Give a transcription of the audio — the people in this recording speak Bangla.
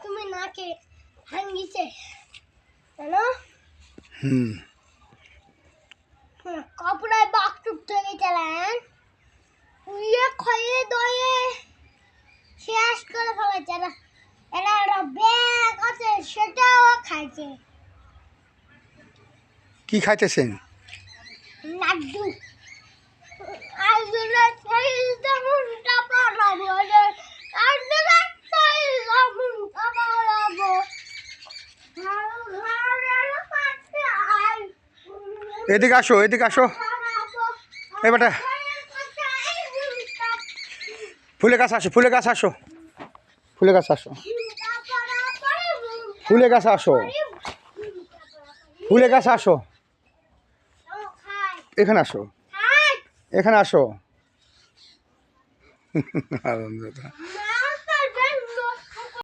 তুমি নাকে ভাঙ্গিছে কাপড়ায় বাকটুক থেকে চালান উইয়ে খয়ে দয়ে শেষ করে ফেলেছে এরা একটা ব্যাগ আছে সেটাও খাইছে কি খাইতেছেন লাড্ডু আজকে সেইটা মুন্টা পালাবো আজকে সেইটা মুন্টা পালাবো এদিকে আসো এই বেটা ফুলের গাছ আসো ফুলের গাছ আসো এখানে আসো